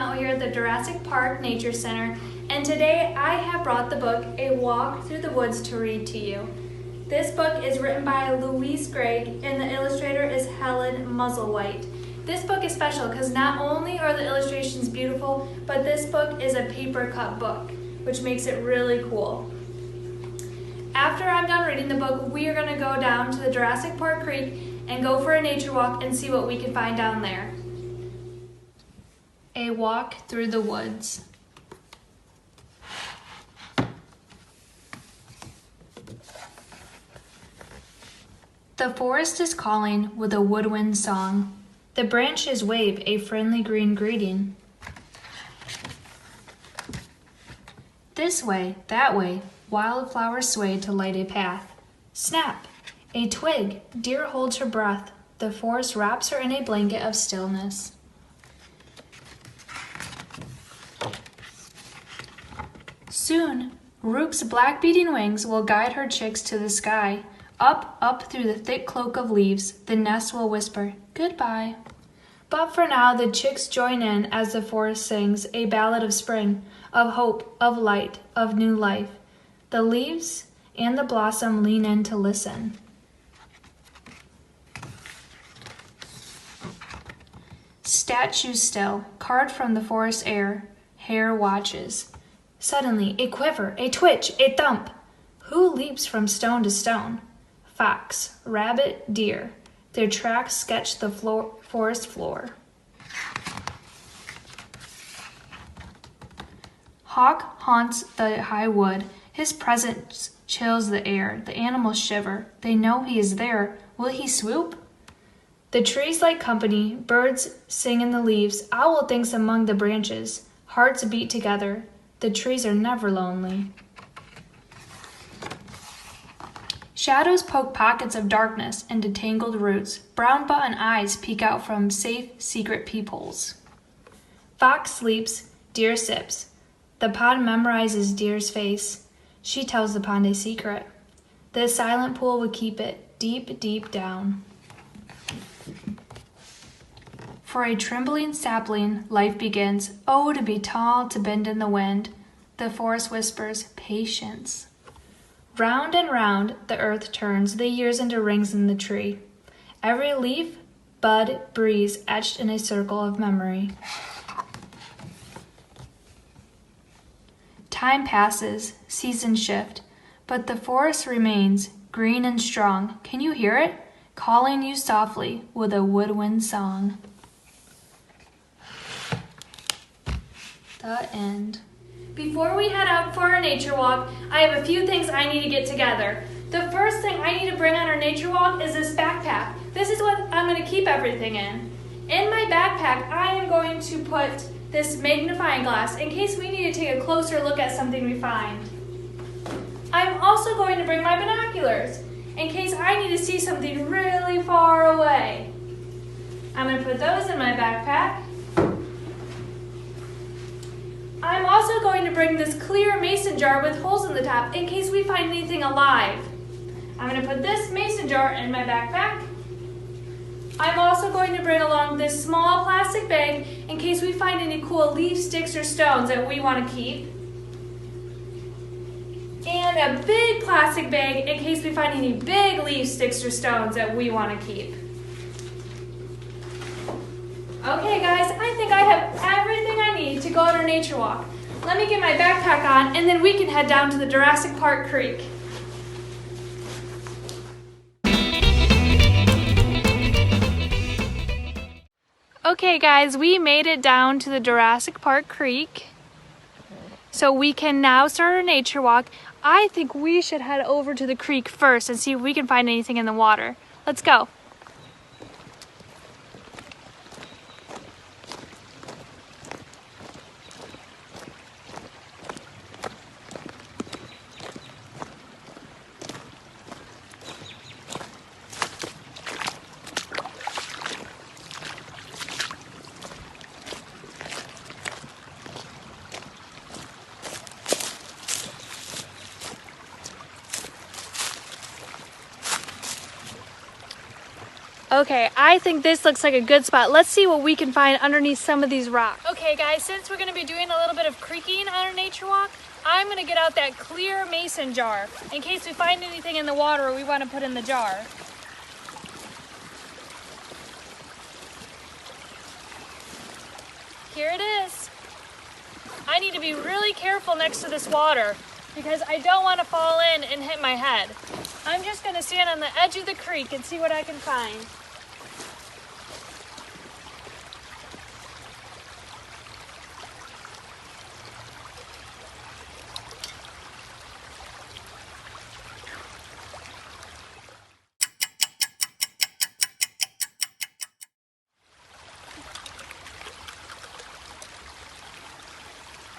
out here at the Deerassic Park Nature Center, and today I have brought the book A Walk Through the Woods to read to you. This book is written by Louise Gregg and the illustrator is Helen Musselwhite. This book is special because not only are the illustrations beautiful, but this book is a paper cut book, which makes it really cool. After I'm done reading the book, we are going to go down to the Deerassic Park Creek and go for a nature walk and see what we can find down there. A Walk Through the Woods. The forest is calling with a woodwind song. The branches wave a friendly green greeting. This way, that way, wildflowers sway to light a path. Snap! A twig. Deer holds her breath. The forest wraps her in a blanket of stillness. Soon, Rook's black beating wings will guide her chicks to the sky. Up, up through the thick cloak of leaves, the nest will whisper, goodbye. But for now, the chicks join in as the forest sings a ballad of spring, of hope, of light, of new life. The leaves and the blossom lean in to listen. Statue still, carved from the forest air, Hare watches. Suddenly, a quiver, a twitch, a thump. Who leaps from stone to stone? Fox, rabbit, deer. Their tracks sketch the forest floor. Hawk haunts the high wood. His presence chills the air. The animals shiver. They know he is there. Will he swoop? The trees like company. Birds sing in the leaves. Owl thinks among the branches. Hearts beat together. The trees are never lonely. Shadows poke pockets of darkness into tangled roots. Brown button eyes peek out from safe, secret peepholes. Fox sleeps, deer sips. The pond memorizes deer's face. She tells the pond a secret. The silent pool would keep it deep, deep down. For a trembling sapling, life begins. Oh, to be tall, to bend in the wind. The forest whispers, patience. Round and round the earth turns, the years into rings in the tree. Every leaf, bud, breeze etched in a circle of memory. Time passes, seasons shift, but the forest remains green and strong. Can you hear it? Calling you softly with a woodwind song. The end. Before we head out for our nature walk, I have a few things I need to get together. The first thing I need to bring on our nature walk is this backpack. This is what I'm going to keep everything in. In my backpack, I am going to put this magnifying glass in case we need to take a closer look at something we find. I'm also going to bring my binoculars in case I need to see something really far away. I'm going to put those in my backpack. I'm also going to bring this clear mason jar with holes in the top in case we find anything alive. I'm going to put this mason jar in my backpack. I'm also going to bring along this small plastic bag in case we find any cool leaves, sticks, or stones that we want to keep. And a big plastic bag in case we find any big leaves, sticks, or stones that we want to keep. Okay guys, I think I have everything I need to go on our nature walk. Let me get my backpack on and then we can head down to the Deerassic Park Creek. Okay guys, we made it down to the Deerassic Park Creek. So we can now start our nature walk. I think we should head over to the creek first and see if we can find anything in the water. Let's go. Okay, I think this looks like a good spot. Let's see what we can find underneath some of these rocks. Okay guys, since we're gonna be doing a little bit of creaking on our nature walk, I'm gonna get out that clear mason jar in case we find anything in the water we wanna put in the jar. Here it is. I need to be really careful next to this water because I don't want to fall in and hit my head. I'm just going to stand on the edge of the creek and see what I can find.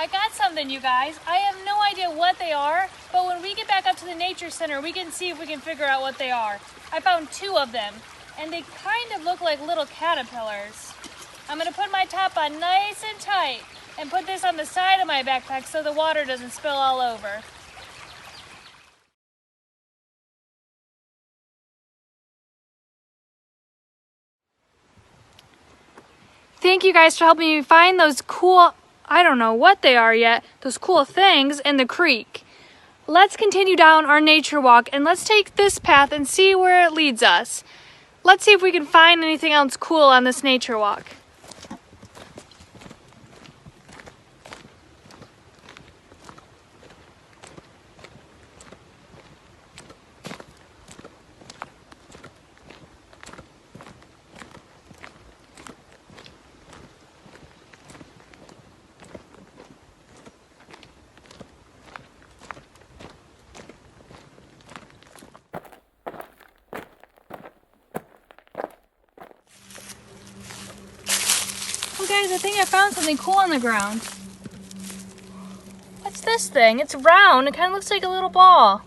I got something, you guys. I have no idea what they are, but when we get back up to the nature center, we can see if we can figure out what they are. I found 2 of them, and they kind of look like little caterpillars. I'm gonna put my top on nice and tight and put this on the side of my backpack so the water doesn't spill all over. Thank you guys for helping me find those cool, I don't know what they are yet, those cool things in the creek. Let's continue down our nature walk and let's take this path and see where it leads us. Let's see if we can find anything else cool on this nature walk. Oh guys, I think I found something cool on the ground. What's this thing? It's round. It kind of looks like a little ball.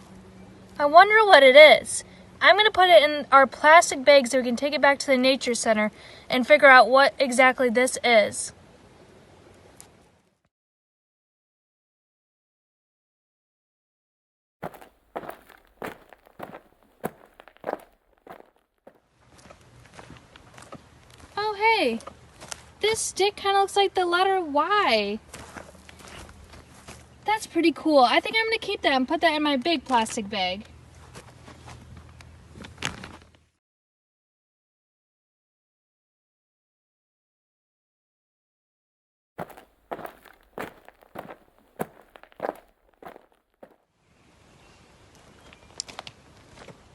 I wonder what it is. I'm going to put it in our plastic bag so we can take it back to the nature center and figure out what exactly this is. Oh hey, this stick kind of looks like the letter Y. That's pretty cool. I think I'm going to keep that and put that in my big plastic bag.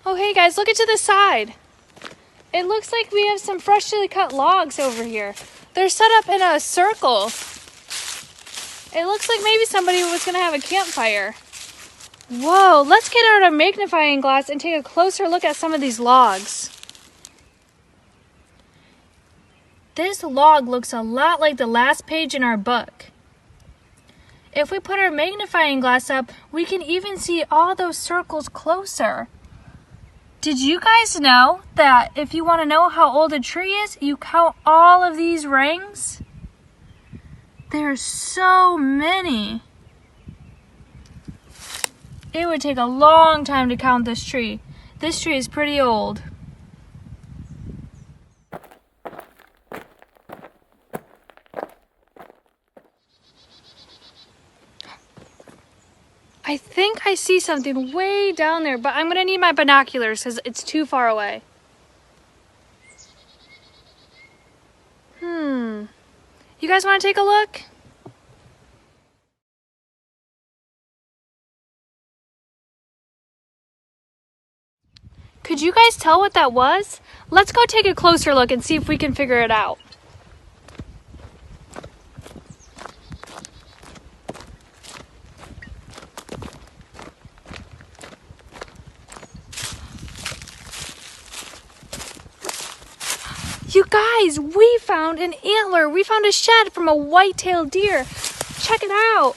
Oh hey guys, look it to the side. It looks like we have some freshly cut logs over here. They're set up in a circle. It looks like maybe somebody was going to have a campfire. Whoa, let's get out our magnifying glass and take a closer look at some of these logs. This log looks a lot like the last page in our book. If we put our magnifying glass up, we can even see all those circles closer. Did you guys know that if you want to know how old a tree is, you count all of these rings? There's so many. It would take a long time to count this tree. This tree is pretty old. I think I see something way down there, but I'm gonna need my binoculars because it's too far away. You guys want to take a look? Could you guys tell what that was? Let's go take a closer look and see if we can figure it out. You guys, we found an antler. We found a shed from a white-tailed deer. Check it out.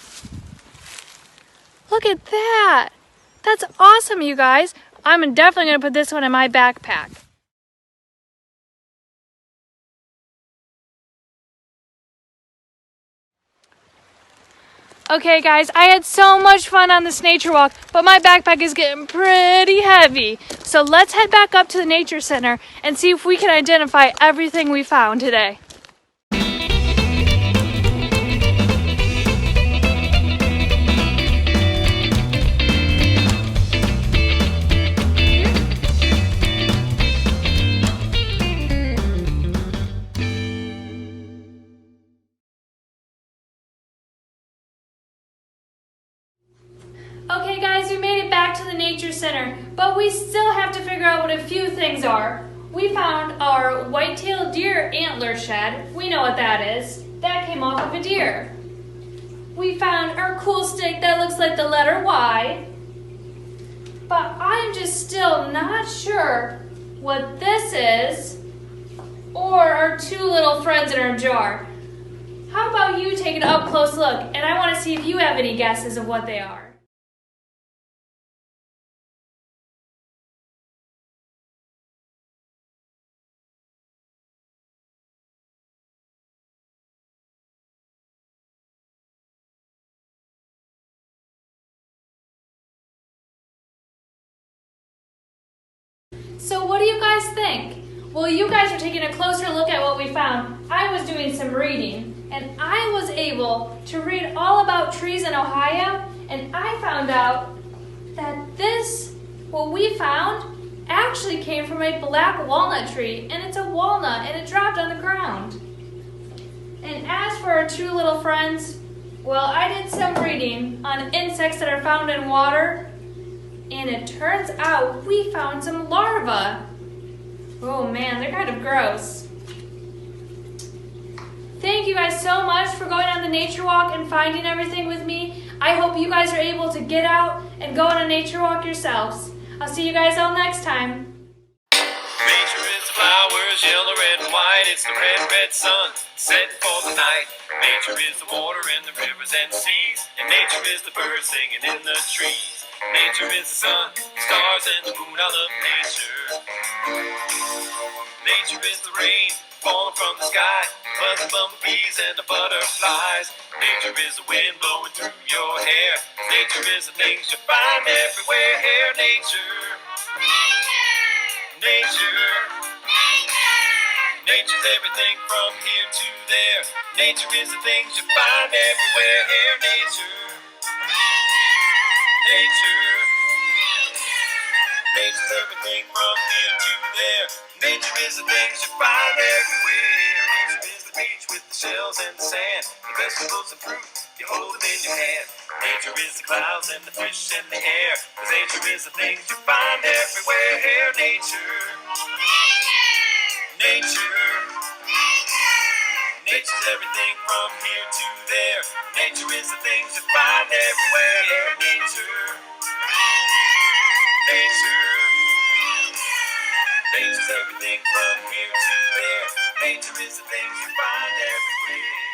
Look at that. That's awesome, you guys. I'm definitely going to put this one in my backpack. Okay guys, I had so much fun on this nature walk, but my backpack is getting pretty heavy. So let's head back up to the nature center and see if we can identify everything we found today. Okay guys, we made it back to the nature center, but we still have to figure out what a few things are. We found our white-tailed deer antler shed. We know what that is. That came off of a deer. We found our cool stick that looks like the letter Y. But I'm just still not sure what this is or our two little friends in our jar. How about you take an up-close look, and I want to see if you have any guesses of what they are. So what do you guys think? Well, you guys are taking a closer look at what we found. I was doing some reading, and I was able to read all about trees in Ohio, and I found out that what we found, actually came from a black walnut tree, and it's a walnut, and it dropped on the ground. And as for our two little friends, well, I did some reading on insects that are found in water, and it turns out we found some larvae. Oh man, they're kind of gross. Thank you guys so much for going on the nature walk and finding everything with me. I hope you guys are able to get out and go on a nature walk yourselves. I'll see you guys all next time. Nature is the flowers, yellow, red, and white. It's the red, red sun setting for the night. Nature is the water and the rivers and seas. And nature is the birds singing in the trees. Nature is the sun, stars, and the moon. I love nature. Nature is the rain falling from the sky, buzzing bumblebees and the butterflies. Nature is the wind blowing through your hair. Nature is the things you find everywhere. Here, nature. Nature. Nature's everything from here to there. Nature is the things you find everywhere. Here, nature. Nature. Nature's everything from here to there. Nature is the things you find everywhere. Nature is the beach with the shells and the sand, the vegetables and fruit, you hold them in your hand. Nature is the clouds and the fish and the air, 'cause nature is the things you find everywhere. Here, nature. Nature. Nature's everything from here to there. Nature is the things you find everywhere. Here, nature. Nature. Nature's everything from here to there. Nature is the things you find everywhere.